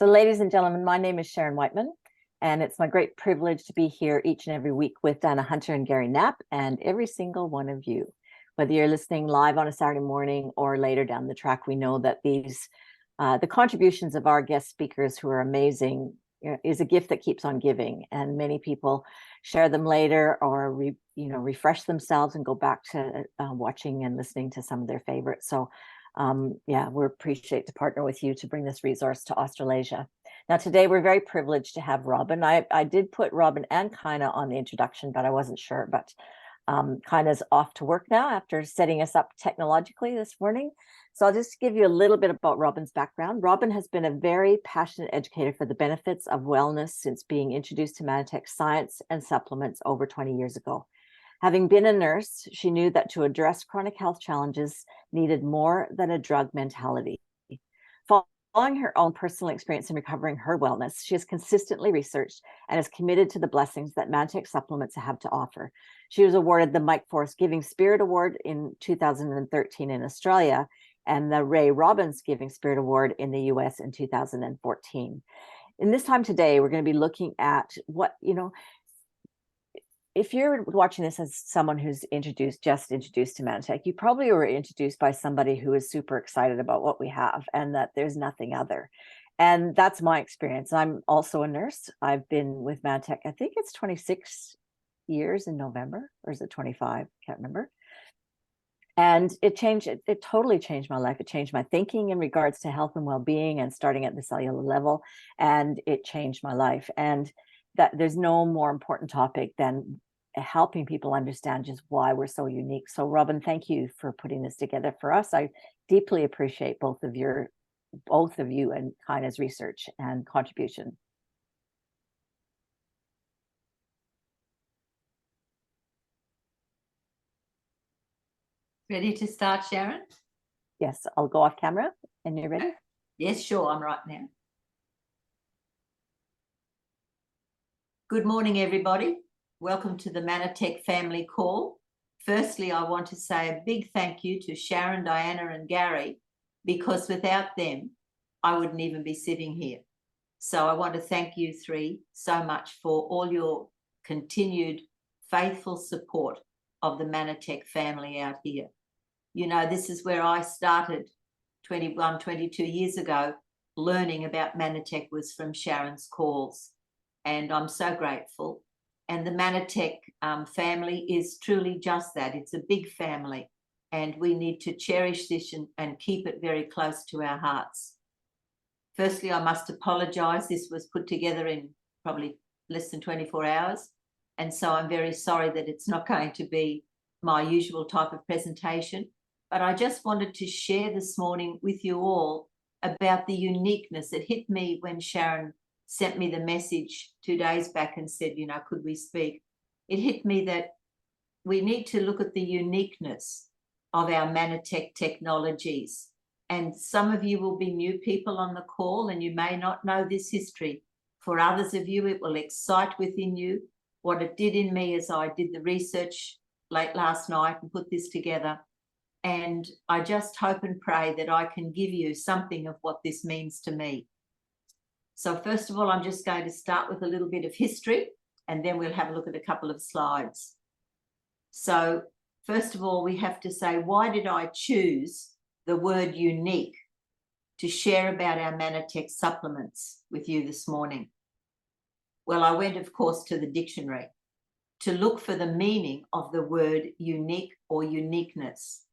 So ladies and gentlemen, my name is Sharon Whiteman, and it's my great privilege to be here each and every week with Dana Hunter and Gary Knapp and every single one of you. Whether you're listening live on a Saturday morning or later down the track, we know that the contributions of our guest speakers who are amazing is a gift that keeps on giving, and many people share them later or refresh themselves and go back to watching and listening to some of their favorites. So yeah, we appreciate to partner with you to bring this resource to Australasia. Now, today we're very privileged to have Robyn. I did put Robyn and Kaina on the introduction, but I wasn't sure. But Kaina's off to work now after setting us up technologically this morning. So I'll just give you a little bit about Robyn's background. Robyn has been a very passionate educator for the benefits of wellness since being introduced to Mannatech science and supplements over 20 years ago. Having been a nurse, she knew that to address chronic health challenges needed more than a drug mentality. Following her own personal experience in recovering her wellness, she has consistently researched and is committed to the blessings that Mannatech supplements have to offer. She was awarded the Mike Forrest Giving Spirit Award in 2013 in Australia and the Ray Robbins Giving Spirit Award in the US in 2014. In this time today, we're going to be looking at what, if you're watching this as someone who's just introduced to Mannatech, you probably were introduced by somebody who is super excited about what we have and that there's nothing other. And that's my experience. I'm also a nurse. I've been with Mannatech, I think it's 26 years in November, or is it 25? Can't remember. And it totally changed my life. It changed my thinking in regards to health and well-being and starting at the cellular level. And it changed my life. And that there's no more important topic than helping people understand just why we're so unique. So Robyn, thank you for putting this together for us. I deeply appreciate both of you and Kaina's research and contribution. Ready to start, Sharon? Yes, I'll go off camera and you're ready? Yes, sure, I'm right now. Good morning, everybody. Welcome to the Mannatech family call. Firstly, I want to say a big thank you to Sharon, Diana, and Gary, because without them, I wouldn't even be sitting here. So I want to thank you three so much for all your continued faithful support of the Mannatech family out here. You know, this is where I started 21, 22 years ago. Learning about Mannatech was from Sharon's calls. And I'm so grateful. And the Mannatech family is truly just that. It's a big family. And we need to cherish this and keep it very close to our hearts. Firstly, I must apologise. This was put together in probably less than 24 hours. And so I'm very sorry that it's not going to be my usual type of presentation. But I just wanted to share this morning with you all about the uniqueness. It hit me when Sharon sent me the message 2 days back and said, could we speak? It hit me that we need to look at the uniqueness of our Mannatech technologies. And some of you will be new people on the call and you may not know this history. For others of you, it will excite within you. What it did in me is I did the research late last night and put this together. And I just hope and pray that I can give you something of what this means to me. So first of all, I'm just going to start with a little bit of history, and then we'll have a look at a couple of slides. So first of all, we have to say, why did I choose the word unique to share about our Mannatech supplements with you this morning? Well, I went, of course, to the dictionary to look for the meaning of the word unique or uniqueness.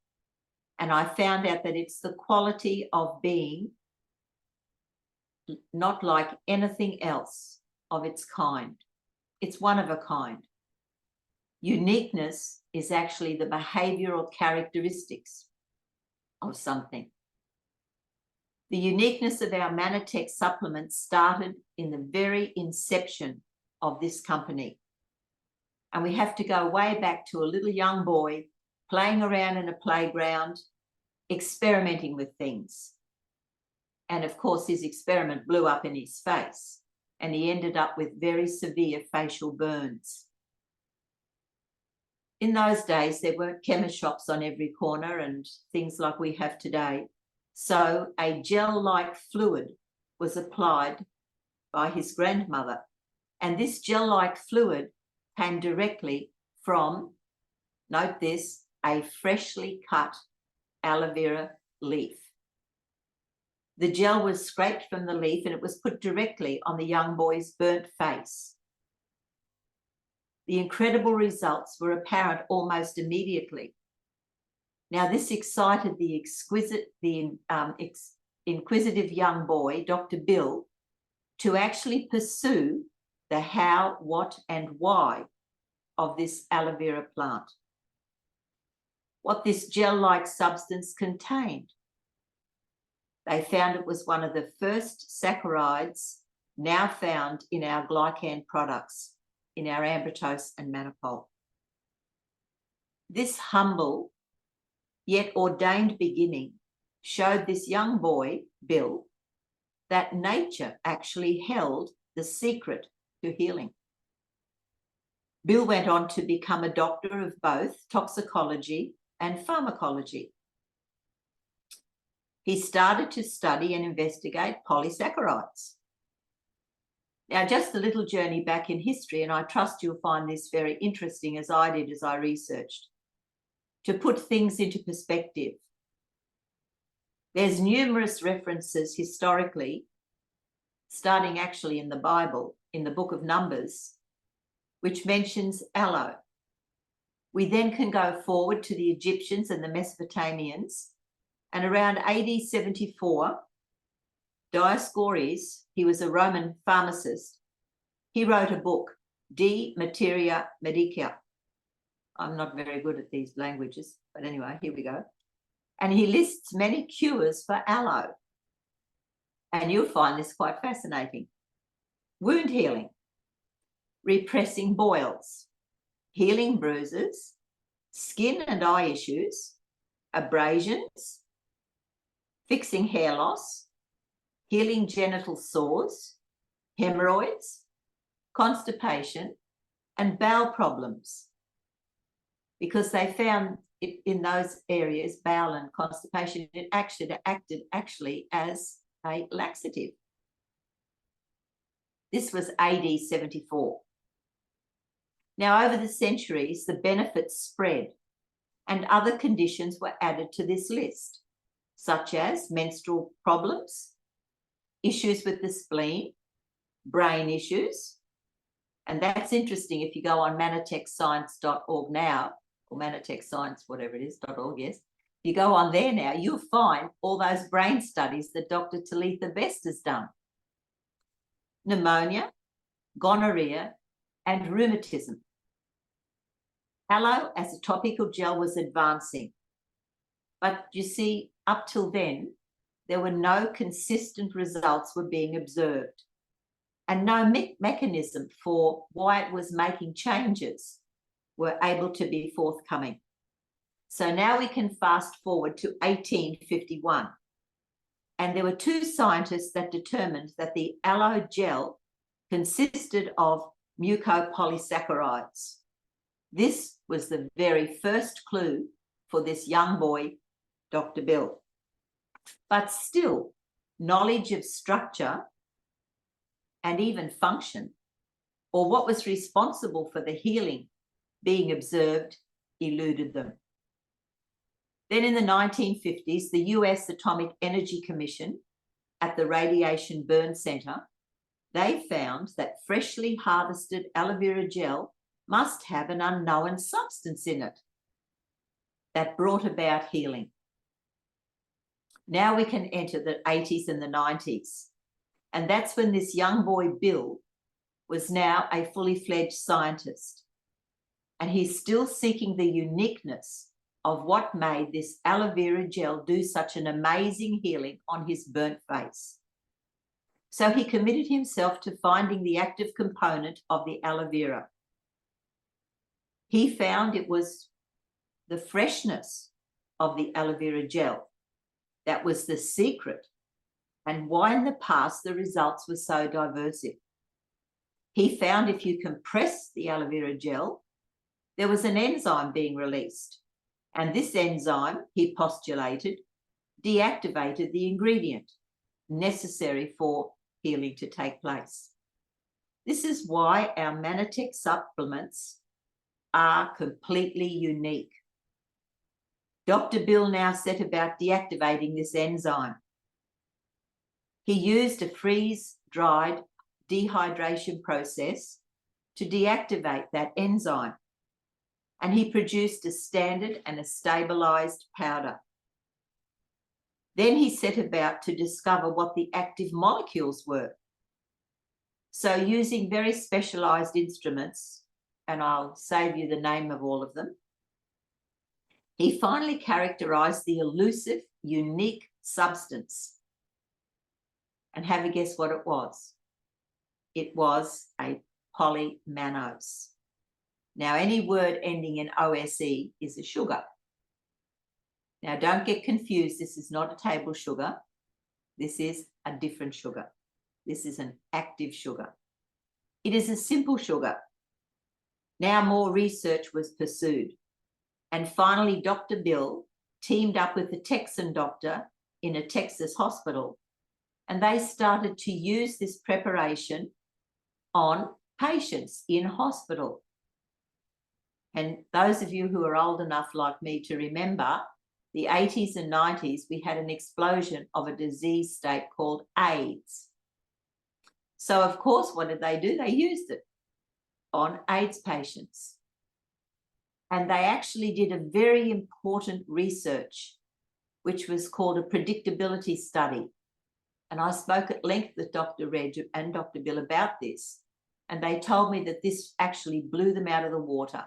And I found out that it's the quality of being not like anything else of its kind. It's one of a kind. Uniqueness is actually the behavioral characteristics of something. The uniqueness of our Mannatech supplements started in the very inception of this company. And we have to go way back to a little young boy playing around in a playground, experimenting with things. And of course, his experiment blew up in his face and he ended up with very severe facial burns. In those days, there weren't chemist shops on every corner and things like we have today. So a gel-like fluid was applied by his grandmother, and this gel-like fluid came directly from, note this, a freshly cut aloe vera leaf. The gel was scraped from the leaf and it was put directly on the young boy's burnt face. The incredible results were apparent almost immediately. Now, this excited the inquisitive young boy, Dr. Bill, to actually pursue the how, what, and why of this aloe vera plant. What this gel-like substance contained. They found it was one of the first saccharides now found in our glycan products, in our ambitose and mannitol. This humble yet ordained beginning showed this young boy, Bill, that nature actually held the secret to healing. Bill went on to become a doctor of both toxicology and pharmacology. He started to study and investigate polysaccharides. Now, just a little journey back in history, and I trust you'll find this very interesting, as I did as I researched, to put things into perspective. There's numerous references historically, starting actually in the Bible, in the book of Numbers, which mentions aloe. We then can go forward to the Egyptians and the Mesopotamians, and around AD 74, Dioscores, he was a Roman pharmacist, he wrote a book, De Materia Medica. I'm not very good at these languages, but anyway, here we go. And he lists many cures for aloe. And you'll find this quite fascinating. Wound healing, repressing boils, healing bruises, skin and eye issues, abrasions, fixing hair loss, healing genital sores, hemorrhoids, constipation, and bowel problems. Because they found it in those areas, bowel and constipation, it acted as a laxative. This was AD 74. Now, over the centuries, the benefits spread and other conditions were added to this list, such as menstrual problems, issues with the spleen, brain issues. And that's interesting if you go on mannatechscience.org now, or Mannatech Science, whatever it is, .org, yes. If you go on there now, you'll find all those brain studies that Dr. Talitha Best has done. Pneumonia, gonorrhea, and rheumatism. Aloe as a topical gel was advancing. But you see, up till then, there were no consistent results were being observed and no mechanism for why it was making changes were able to be forthcoming. So now we can fast forward to 1851. And there were two scientists that determined that the aloe gel consisted of mucopolysaccharides. This was the very first clue for this young boy, Dr. Bill. But still, knowledge of structure and even function, or what was responsible for the healing being observed, eluded them. Then in the 1950s, the US Atomic Energy Commission at the Radiation Burn Center, they found that freshly harvested aloe vera gel must have an unknown substance in it that brought about healing. Now we can enter the 80s and the 90s. And that's when this young boy, Bill, was now a fully fledged scientist. And he's still seeking the uniqueness of what made this aloe vera gel do such an amazing healing on his burnt face. So he committed himself to finding the active component of the aloe vera. He found it was the freshness of the aloe vera gel that was the secret, and why in the past the results were so diversive. He found if you compress the aloe vera gel, there was an enzyme being released, and this enzyme, he postulated, deactivated the ingredient, necessary for healing to take place. This is why our Mannatech supplements are completely unique. Dr. Bill now set about deactivating this enzyme. He used a freeze-dried dehydration process to deactivate that enzyme, and he produced a standard and a stabilized powder. Then he set about to discover what the active molecules were. So using very specialized instruments, and I'll save you the name of all of them, he finally characterized the elusive, unique substance. And have a guess what it was? It was a polymannose. Now, any word ending in OSE is a sugar. Now, don't get confused. This is not a table sugar. This is a different sugar. This is an active sugar. It is a simple sugar. Now, more research was pursued. And finally, Dr. Bill teamed up with a Texan doctor in a Texas hospital, and they started to use this preparation on patients in hospital. And those of you who are old enough like me to remember, the 80s and 90s, we had an explosion of a disease state called AIDS. So, of course, what did they do? They used it on AIDS patients. And they actually did a very important research, which was called a predictability study. And I spoke at length with Dr. Reg and Dr. Bill about this. And they told me that this actually blew them out of the water.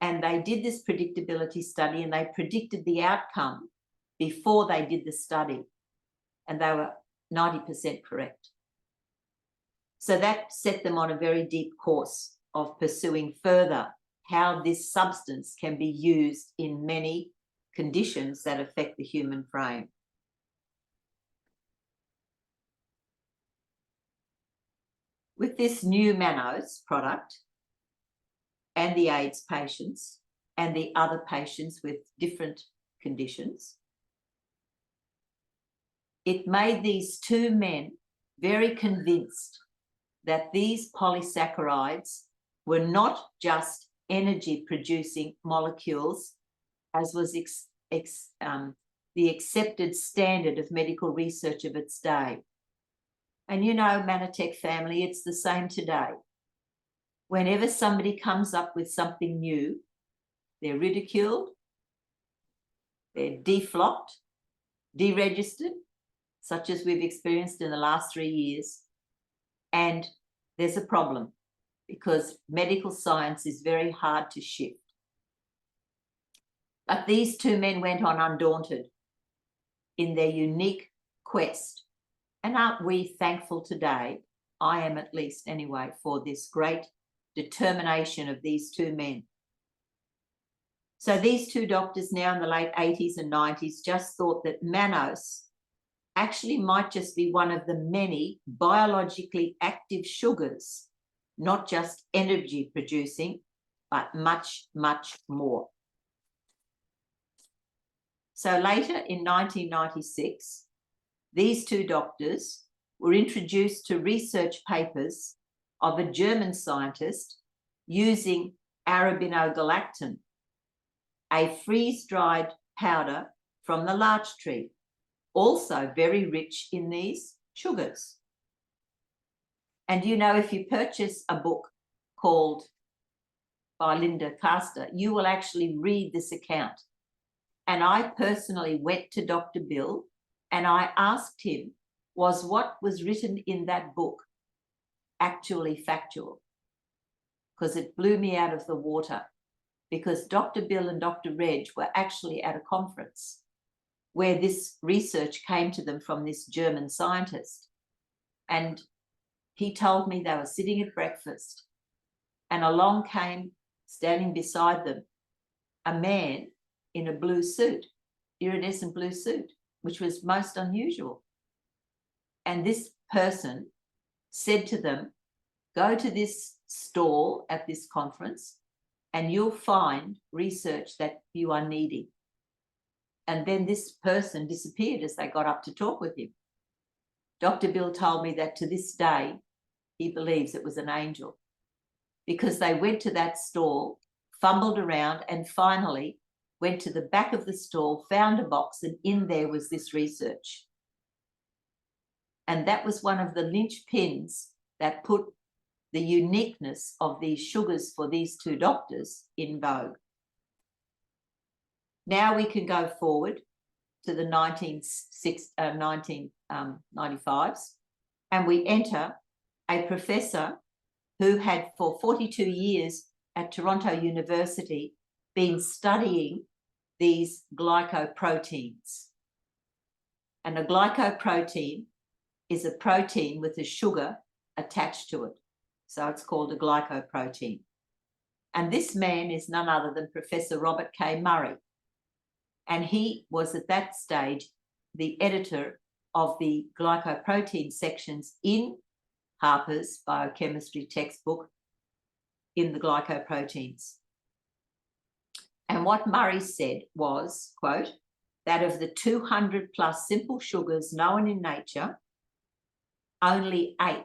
And they did this predictability study, and they predicted the outcome before they did the study. And they were 90% correct. So that set them on a very deep course of pursuing further how this substance can be used in many conditions that affect the human frame. With this new Mannose product and the AIDS patients and the other patients with different conditions, it made these two men very convinced that these polysaccharides were not just energy-producing molecules, as was the accepted standard of medical research of its day. And you know, Mannatech family, it's the same today. Whenever somebody comes up with something new, they're ridiculed, they're deflocked, deregistered, such as we've experienced in the last 3 years. And there's a problem because medical science is very hard to shift. But these two men went on undaunted in their unique quest. And aren't we thankful today, I am at least anyway, for this great determination of these two men. So these two doctors now in the late 80s and 90s just thought that mannose actually might just be one of the many biologically active sugars, not just energy producing, but much, much more. So later in 1996, these two doctors were introduced to research papers of a German scientist using arabinogalactan, a freeze-dried powder from the larch tree, also very rich in these sugars. And you know, if you purchase a book called by Linda Caster, you will actually read this account. And I personally went to Dr. Bill and I asked him, was what was written in that book actually factual? Because it blew me out of the water, because Dr. Bill and Dr. Reg were actually at a conference where this research came to them from this German scientist. And he told me they were sitting at breakfast and along came, standing beside them, a man in a blue suit, iridescent blue suit, which was most unusual. And this person said to them, go to this stall at this conference and you'll find research that you are needing. And then this person disappeared as they got up to talk with him. Dr. Bill told me that to this day, he believes it was an angel, because they went to that stall, fumbled around, and finally went to the back of the stall, found a box, and in there was this research. And that was one of the linchpins that put the uniqueness of these sugars for these two doctors in vogue. Now we can go forward to the 1995s, and we enter a professor who had for 42 years at Toronto University been studying these glycoproteins. And a glycoprotein is a protein with a sugar attached to it. So it's called a glycoprotein. And this man is none other than Professor Robert K. Murray. And he was at that stage the editor of the glycoprotein sections in Harper's biochemistry textbook in the glycoproteins. And what Murray said was, quote, that of the 200 plus simple sugars known in nature, only 8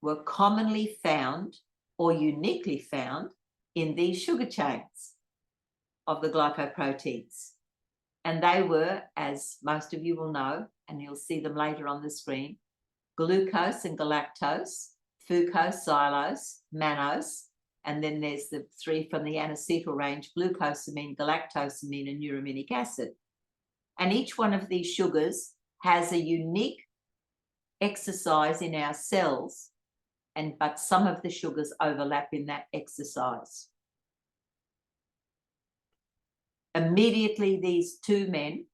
were commonly found or uniquely found in these sugar chains of the glycoproteins. And they were, as most of you will know, and you'll see them later on the screen, glucose and galactose, fucose, xylose, mannose, and then there's the 3 from the N-acetyl range, glucosamine, galactosamine, and urominic acid. And each one of these sugars has a unique exercise in our cells, but some of the sugars overlap in that exercise. Immediately, these two men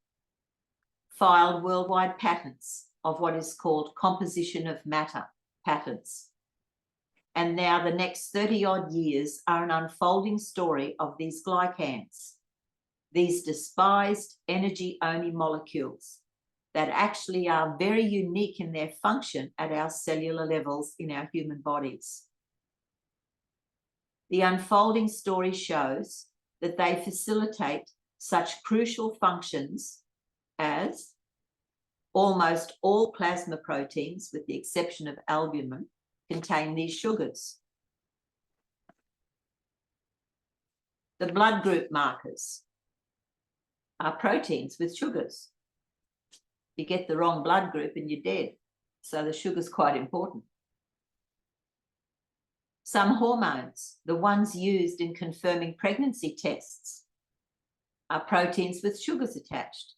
filed worldwide patents of what is called composition of matter patents. And now the next 30-odd years are an unfolding story of these glycans, these despised energy-only molecules that actually are very unique in their function at our cellular levels in our human bodies. The unfolding story shows that they facilitate such crucial functions as almost all plasma proteins, with the exception of albumin, contain these sugars. The blood group markers are proteins with sugars. You get the wrong blood group and you're dead. So the sugar's quite important. Some hormones, the ones used in confirming pregnancy tests, are proteins with sugars attached.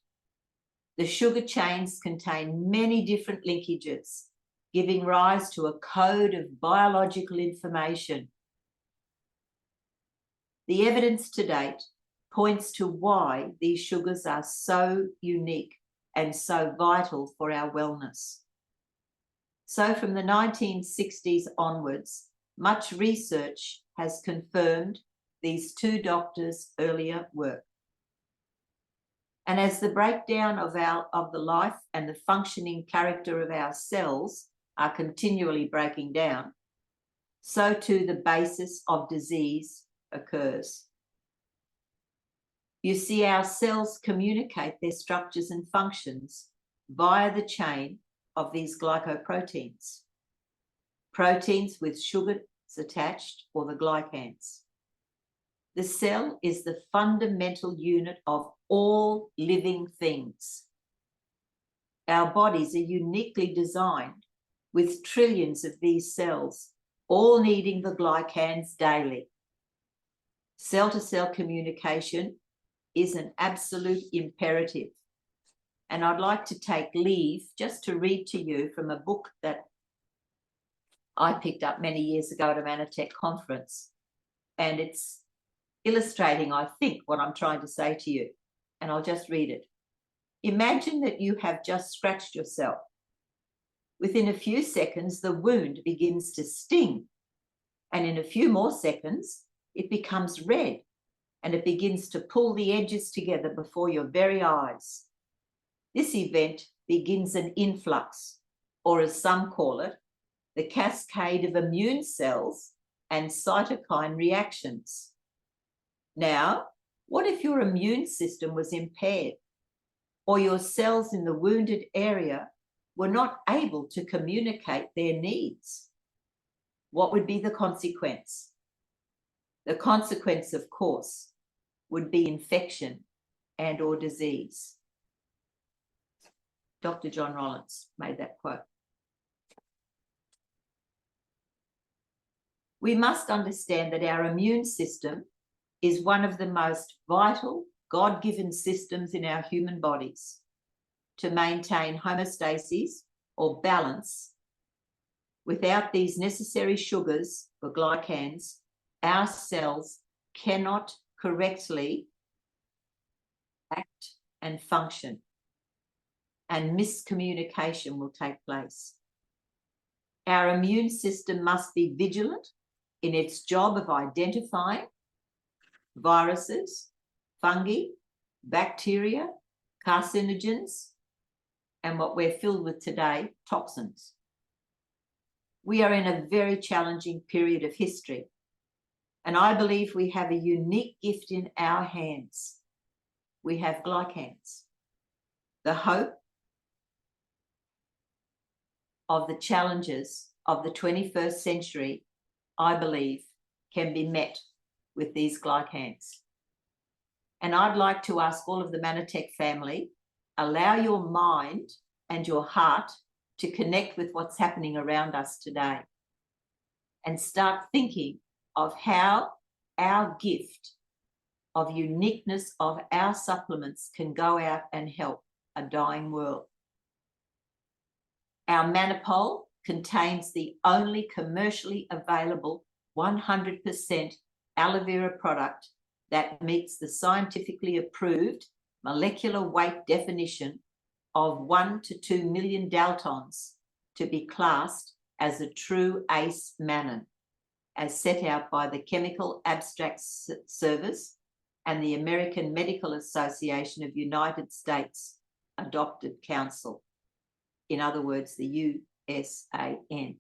The sugar chains contain many different linkages, giving rise to a code of biological information. The evidence to date points to why these sugars are so unique and so vital for our wellness. So from the 1960s onwards, much research has confirmed these two doctors' earlier work. And as the breakdown of the life and the functioning character of our cells are continually breaking down, so too the basis of disease occurs. You see, our cells communicate their structures and functions via the chain of these glycoproteins, proteins with sugars attached, or the glycans. The cell is the fundamental unit of all living things. Our bodies are uniquely designed with trillions of these cells, all needing the glycans daily. Cell-to-cell communication is an absolute imperative. And I'd like to take leave just to read to you from a book that I picked up many years ago at a Mannatech conference. And it's illustrating, I think, what I'm trying to say to you. And I'll just read it. Imagine that you have just scratched yourself. Within a few seconds, the wound begins to sting. And in a few more seconds, it becomes red and it begins to pull the edges together before your very eyes. This event begins an influx, or as some call it, the cascade of immune cells and cytokine reactions. Now, what if your immune system was impaired, or your cells in the wounded area were not able to communicate their needs, what would be the consequence? The consequence, of course, would be infection and or disease. Dr. John Rollins made that quote. We must understand that our immune system is one of the most vital, God-given systems in our human bodies to maintain homeostasis or balance. Without these necessary sugars or glycans, our cells cannot correctly act and function, and miscommunication will take place. Our immune system must be vigilant in its job of identifying viruses, fungi, bacteria, carcinogens, and what we're filled with today, toxins. We are in a very challenging period of history, and I believe we have a unique gift in our hands. We have glycans. The hope of the challenges of the 21st century, I believe, can be met with these glycans. And I'd like to ask all of the Mannatech family, allow your mind and your heart to connect with what's happening around us today and start thinking of how our gift of uniqueness of our supplements can go out and help a dying world. Our Mannapole contains the only commercially available 100% aloe vera product that meets the scientifically approved molecular weight definition of 1 to 2 million daltons to be classed as a true ACE mannan, as set out by the Chemical Abstracts Service and the American Medical Association of United States Adopted Council. In other words, the USAN.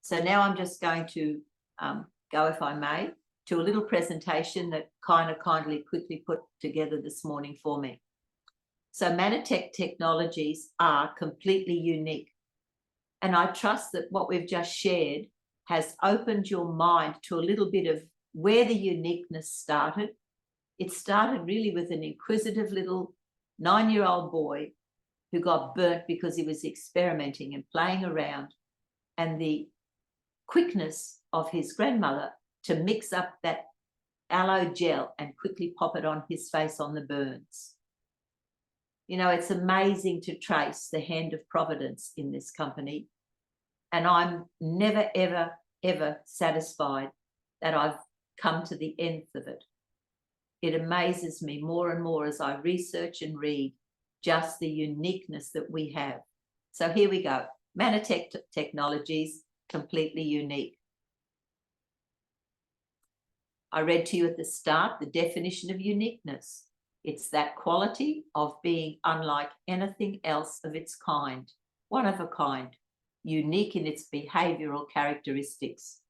So now I'm just going to go, if I may, to a little presentation that kindly quickly put together this morning for me. So Mannatech technologies are completely unique. And I trust that what we've just shared has opened your mind to a little bit of where the uniqueness started. It started really with an inquisitive little 9-year-old boy who got burnt because he was experimenting and playing around, and the quickness of his grandmother to mix up that aloe gel and quickly pop it on his face on the burns. You know, it's amazing to trace the hand of providence in this company. And I'm never, ever, ever satisfied that I've come to the end of it. It amazes me more and more as I research and read just the uniqueness that we have. So here we go. Mannatech technologies, completely unique. I read to you at the start the definition of uniqueness. It's that quality of being unlike anything else of its kind, one of a kind, unique in its behavioral characteristics.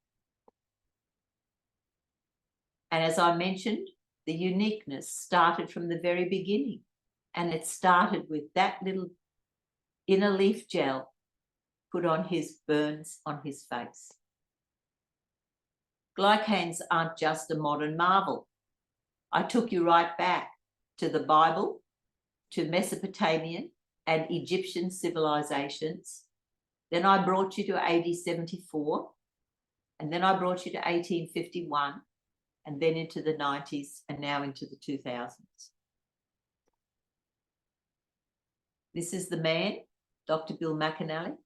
And as I mentioned, the uniqueness started from the very beginning, and it started with that little inner leaf gel put on his burns on his face. Glycans aren't just a modern marvel. I took you right back to the Bible, to Mesopotamian and Egyptian civilizations. Then I brought you to AD 74, and then I brought you to 1851, and then into the 90s, and now into the 2000s. This is the man, Dr. Bill McAnally.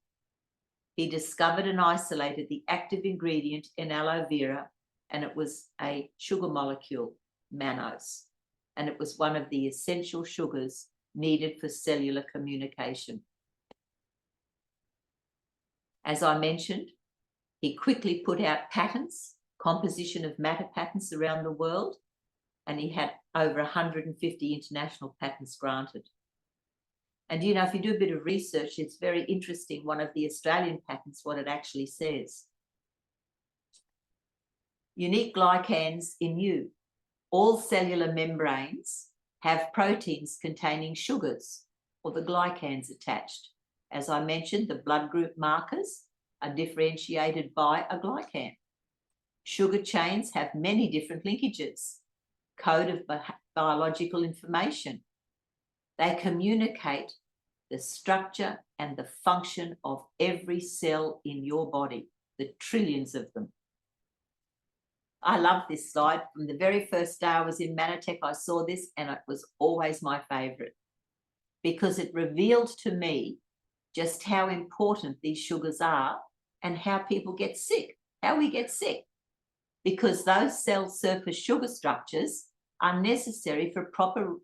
He discovered and isolated the active ingredient in aloe vera, and it was a sugar molecule, mannose, and it was one of the essential sugars needed for cellular communication. As I mentioned, he quickly put out patents, composition of matter patents around the world, and he had over 150 international patents granted. And, you know, if you do a bit of research, it's very interesting, one of the Australian patents, what it actually says. Unique glycans in you. All cellular membranes have proteins containing sugars or the glycans attached. As I mentioned, the blood group markers are differentiated by a glycan. Sugar chains have many different linkages, code of biological information. They communicate the structure and the function of every cell in your body, the trillions of them. I love this slide. From the very first day I was in Mannatech, I saw this and it was always my favourite because it revealed to me just how important these sugars are and how people get sick, how we get sick, because those cell surface sugar structures are necessary for proper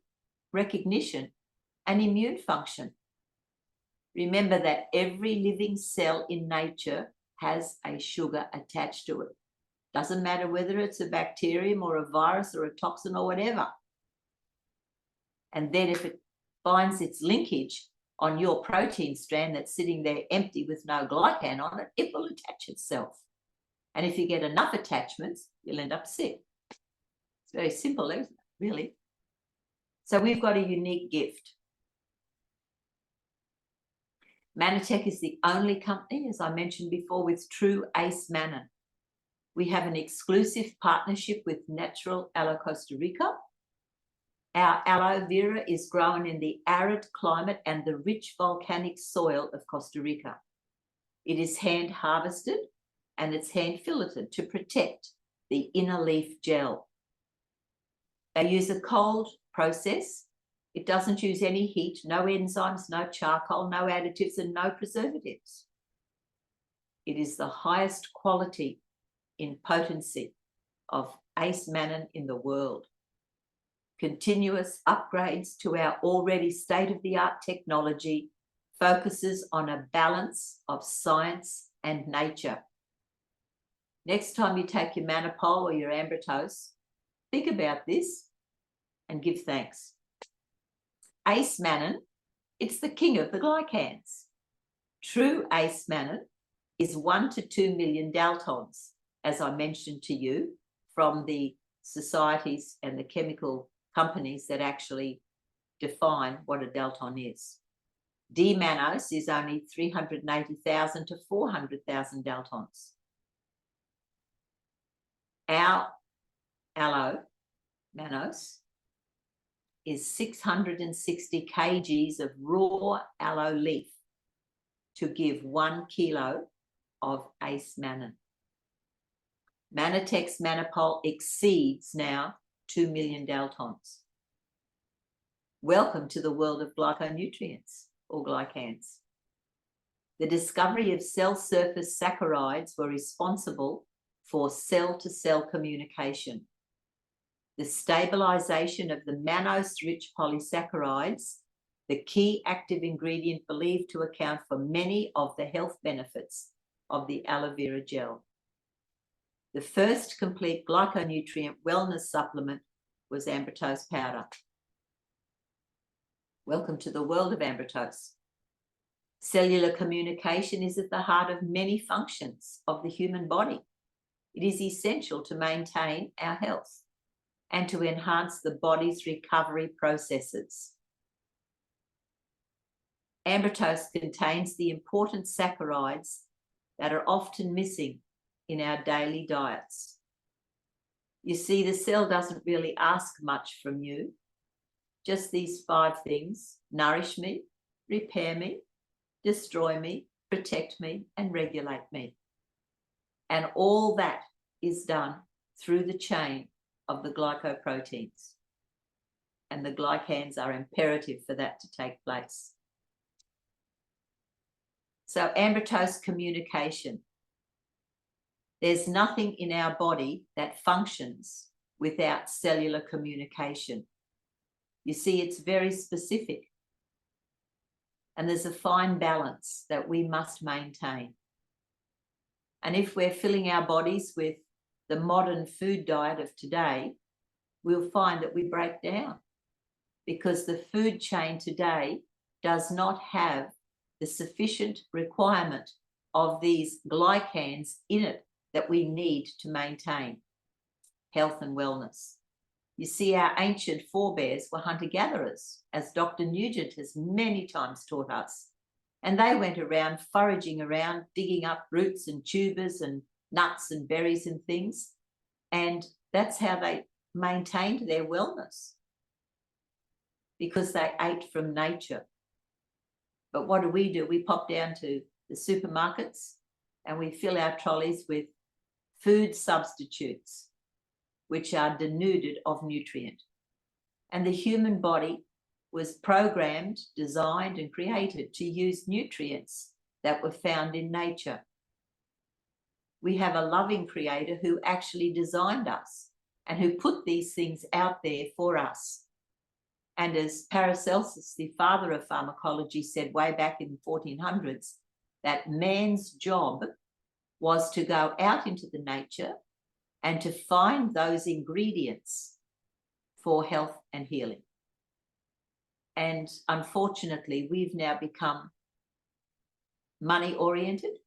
recognition and immune function. Remember that every living cell in nature has a sugar attached to it. Doesn't matter whether it's a bacterium or a virus or a toxin or whatever. And then if it finds its linkage on your protein strand that's sitting there empty with no glycan on it, it will attach itself. And if you get enough attachments, you'll end up sick. It's very simple, isn't it, really? So we've got a unique gift. Mannatech is the only company, as I mentioned before, with true ACE mannan. We have an exclusive partnership with Natural Aloe Costa Rica. Our aloe vera is grown in the arid climate and the rich volcanic soil of Costa Rica. It is hand harvested and it's hand filleted to protect the inner leaf gel. They use a cold process. It doesn't use any heat, no enzymes, no charcoal, no additives, and no preservatives. It is the highest quality in potency of ACE mannan in the world. Continuous upgrades to our already state-of-the-art technology focuses on a balance of science and nature. Next time you take your Mannapol or your Ambritose, think about this and give thanks. ACE mannan, it's the king of the glycans. True ACE mannan is 1 to 2 million daltons, as I mentioned to you, from the societies and the chemical companies that actually define what a dalton is. D-mannose is only 380,000 to 400,000 daltons. Our aloe mannose is 660 kgs of raw aloe leaf to give 1 kilo of ACE mannan. Mannatech's Mannapol exceeds now 2 million daltons. Welcome to the world of glyconutrients or glycans. The discovery of cell surface saccharides were responsible for cell-to-cell communication. The stabilization of the mannose-rich polysaccharides, the key active ingredient believed to account for many of the health benefits of the aloe vera gel. The first complete glyconutrient wellness supplement was Ambritose powder. Welcome to the world of Ambritose. Cellular communication is at the heart of many functions of the human body. It is essential to maintain our health and to enhance the body's recovery processes. Ambritose contains the important saccharides that are often missing in our daily diets. You see, the cell doesn't really ask much from you. Just these 5 things: nourish me, repair me, destroy me, protect me, and regulate me. And all that is done through the chain of the glycoproteins. And the glycans are imperative for that to take place. So Ambritose communication. There's nothing in our body that functions without cellular communication. You see, it's very specific. And there's a fine balance that we must maintain. And if we're filling our bodies with the modern food diet of today, we'll find that we break down because the food chain today does not have the sufficient requirement of these glycans in it that we need to maintain health and wellness. You see, our ancient forebears were hunter-gatherers, as Dr. Nugent has many times taught us. And they went around foraging around, digging up roots and tubers and nuts and berries and things. And that's how they maintained their wellness, because they ate from nature. But what do? We pop down to the supermarkets and we fill our trolleys with food substitutes, which are denuded of nutrient. And the human body was programmed, designed, and created to use nutrients that were found in nature. We have a loving creator who actually designed us and who put these things out there for us. And as Paracelsus, the father of pharmacology, said way back in the 1400s, that man's job was to go out into the nature and to find those ingredients for health and healing. And unfortunately, we've now become money oriented,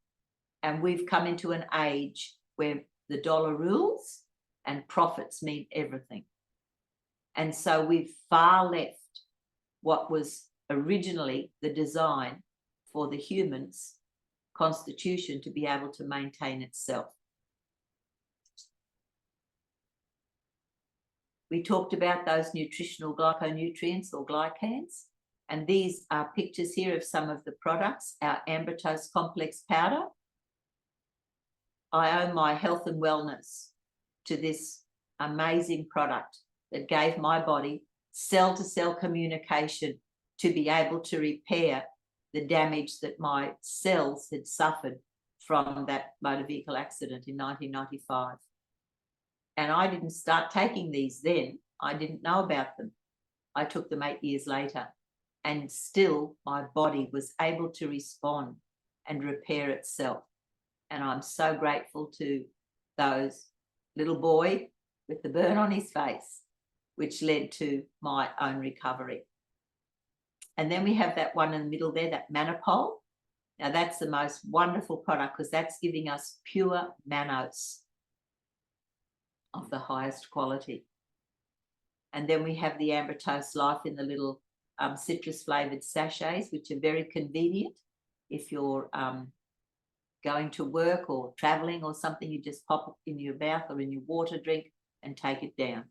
and we've come into an age where the dollar rules and profits mean everything. And so we've far left what was originally the design for the human's constitution to be able to maintain itself. We talked about those nutritional glyconutrients or glycans, and these are pictures here of some of the products. Our Ambitose complex powder. I owe my health and wellness to this amazing product that gave my body cell-to-cell communication to be able to repair the damage that my cells had suffered from that motor vehicle accident in 1995. And I didn't start taking these then. I didn't know about them. I took them 8 years later, and still my body was able to respond and repair itself. And I'm so grateful to those little boy with the burn on his face, which led to my own recovery. And then we have that one in the middle there, that Mannatech. Now that's the most wonderful product, because that's giving us pure mannose of the highest quality. And then we have the Ambitose Life in the little citrus flavored sachets, which are very convenient. If you're going to work or traveling or something, you just pop it in your mouth or in your water drink and take it down.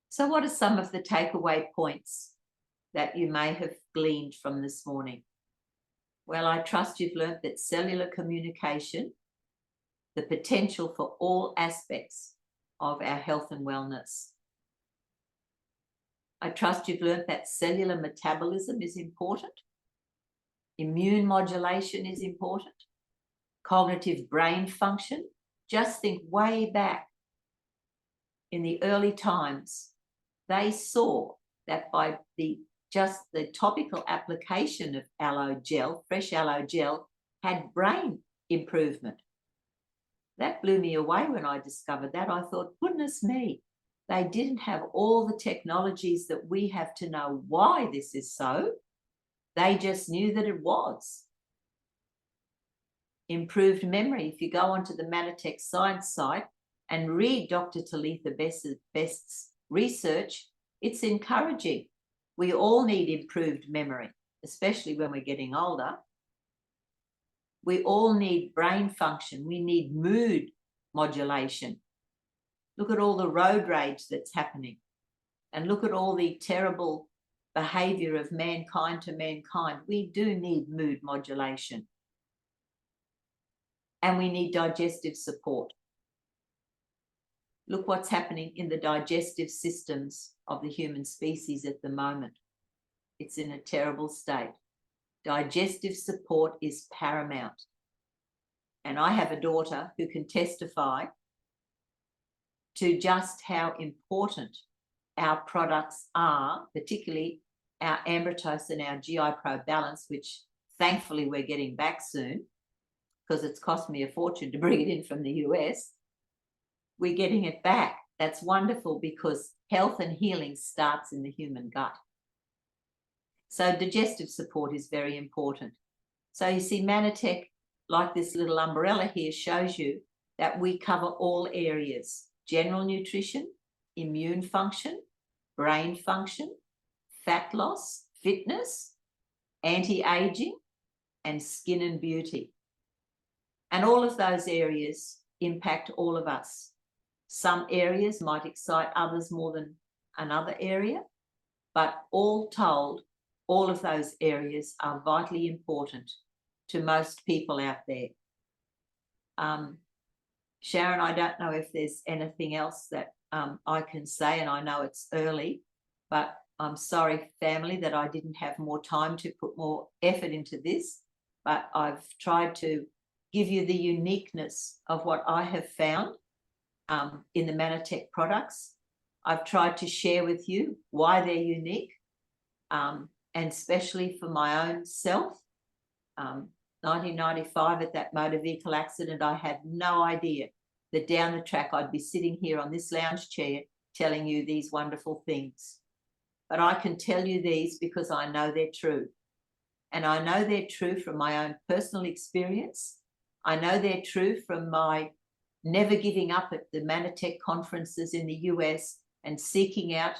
So what are some of the takeaway points that you may have gleaned from this morning? Well, I trust you've learnt that cellular communication, the potential for all aspects of our health and wellness. I trust you've learnt that cellular metabolism is important. Immune modulation is important. Cognitive brain function. Just think way back in the early times, they saw that by just the topical application of aloe gel, fresh aloe gel, had brain improvement. That blew me away when I discovered that. I thought, goodness me, they didn't have all the technologies that we have to know why this is so. They just knew that it was. Improved memory. If you go onto the Mannatech science site and read Dr. Talitha Best's research, it's encouraging. We all need improved memory, especially when we're getting older. We all need brain function. We need mood modulation. Look at all the road rage that's happening, and look at all the terrible behavior of mankind to mankind. We do need mood modulation. And we need digestive support. Look what's happening in the digestive systems of the human species at the moment. It's in a terrible state. Digestive support is paramount. And I have a daughter who can testify to just how important our products are, particularly our Ambitose and our GI Pro Balance, which thankfully we're getting back soon, because it's cost me a fortune to bring it in from the US. We're getting it back. That's wonderful, because health and healing starts in the human gut. So digestive support is very important. So you see, Mannatech, like this little umbrella here, shows you that we cover all areas: general nutrition, immune function, brain function, fat loss, fitness, anti-aging, and skin and beauty. And all of those areas impact all of us. Some areas might excite others more than another area, but all told, all of those areas are vitally important to most people out there. Sharon, I don't know if there's anything else that I can say, and I know it's early, but I'm sorry, family, that I didn't have more time to put more effort into this, but I've tried to give you the uniqueness of what I have found in the Mannatech products. I've tried to share with you why they're unique, and especially for my own self. 1995, at that motor vehicle accident, I had no idea that down the track I'd be sitting here on this lounge chair telling you these wonderful things. But I can tell you these because I know they're true. And I know they're true from my own personal experience. I know they're true from my never giving up at the Mannatech conferences in the US and seeking out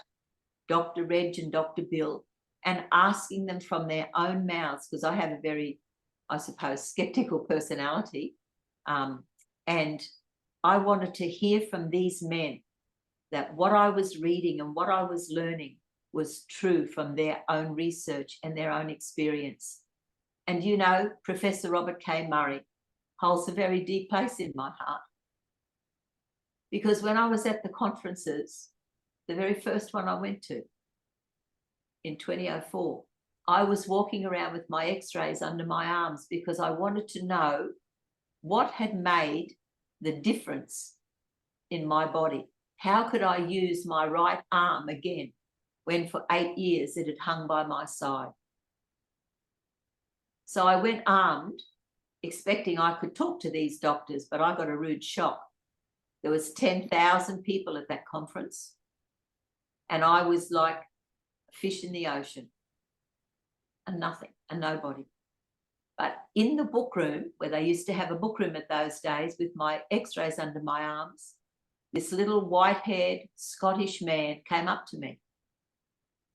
Dr. Reg and Dr. Bill and asking them from their own mouths, because I have a very, I suppose, skeptical personality. And I wanted to hear from these men that what I was reading and what I was learning was true from their own research and their own experience. And you know, Professor Robert K. Murray holds a very deep place in my heart. Because when I was at the conferences, the very first one I went to in 2004, I was walking around with my x-rays under my arms because I wanted to know what had made the difference in my body. How could I use my right arm again when for 8 years it had hung by my side? So I went armed, expecting I could talk to these doctors, but I got a rude shock. There was 10,000 people at that conference, and I was like a fish in the ocean, a nothing, a nobody. But in the book room, where they used to have a book room at those days with my x-rays under my arms, this little white-haired Scottish man came up to me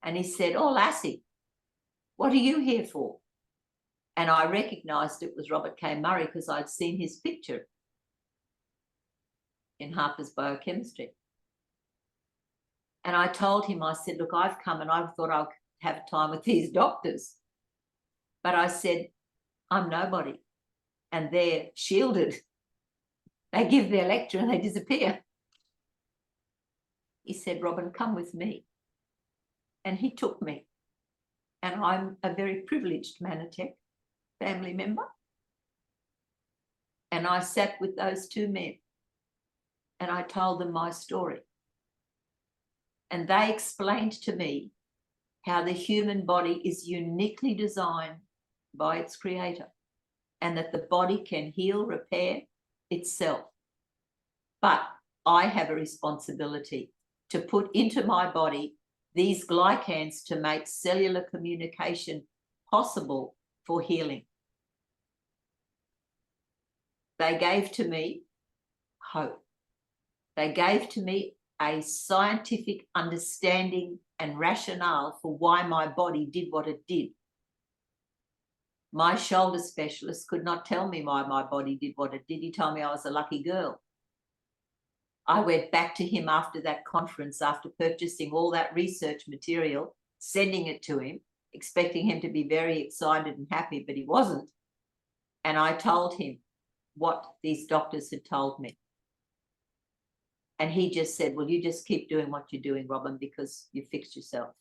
and he said, "Oh, lassie, what are you here for?" And I recognised it was Robert K. Murray because I'd seen his picture in Harper's Biochemistry. And I told him, I said, "Look, I've come and I thought I'd have a time with these doctors." But I said, "I'm nobody and they're shielded. They give their lecture and they disappear." He said, "Robyn, come with me." And he took me. And I'm a very privileged Mannatech family member. And I sat with those two men and I told them my story. And they explained to me how the human body is uniquely designed by its creator and that the body can heal, repair itself. But I have a responsibility to put into my body these glycans to make cellular communication possible for healing. They gave to me hope. They gave to me a scientific understanding and rationale for why my body did what it did. My shoulder specialist could not tell me why my body did what it did. He told me I was a lucky girl. I went back to him after that conference, after purchasing all that research material, sending it to him, expecting him to be very excited and happy, but he wasn't. And I told him what these doctors had told me. And he just said, "Well, you just keep doing what you're doing, Robyn, because you fixed yourself."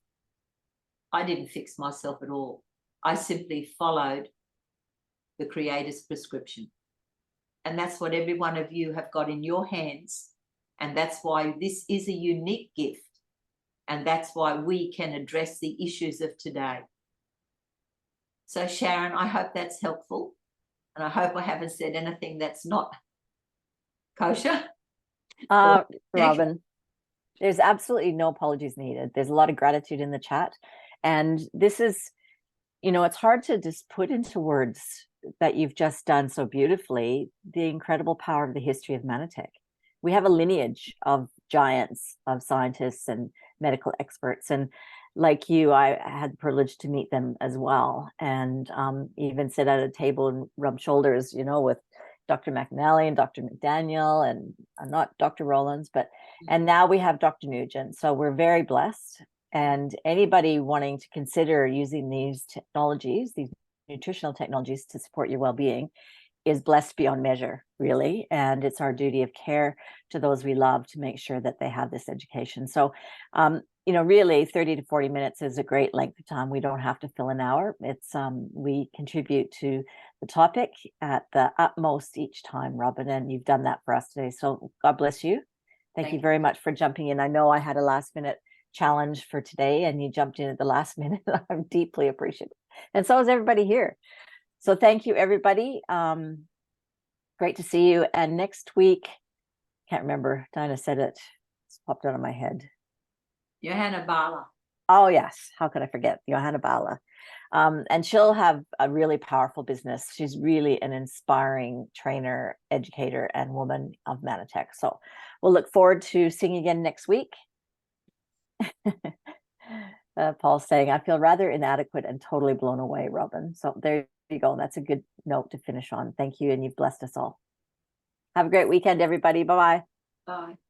I didn't fix myself at all. I simply followed the Creator's prescription. And that's what every one of you have got in your hands. And that's why this is a unique gift. And that's why we can address the issues of today. So, Sharon, I hope that's helpful. And I hope I haven't said anything that's not kosher. Robyn, there's absolutely no apologies needed. There's a lot of gratitude in the chat. And this is, you know, it's hard to just put into words that you've just done so beautifully, the incredible power of the history of Mannatech. We have a lineage of giants, of scientists and medical experts. And like you, I had the privilege to meet them as well, and even sit at a table and rub shoulders, with Dr. McNally and Dr. McDaniel, and not Dr. Rollins, and now we have Dr. Nugent. So we're very blessed. And anybody wanting to consider using these technologies, these nutritional technologies to support your well-being, is blessed beyond measure, really. And it's our duty of care to those we love to make sure that they have this education. So, really 30 to 40 minutes is a great length of time. We don't have to fill an hour. It's we contribute to the topic at the utmost each time, Robyn, and you've done that for us today. So God bless you. Thank you very much for jumping in. I know I had a last minute challenge for today and you jumped in at the last minute. I'm deeply appreciative. And so is everybody here. So thank you, everybody. Great to see you. And next week, can't remember, Dinah said it, it's popped out of my head. Johanna Bala. Oh, yes. How could I forget? Johanna Bala. And she'll have a really powerful business. She's really an inspiring trainer, educator, and woman of Mannatech. So we'll look forward to seeing you again next week. Paul's saying, I feel rather inadequate and totally blown away, Robyn. So there you go. That's a good note to finish on. Thank you. And you've blessed us all. Have a great weekend, everybody. Bye-bye. Bye.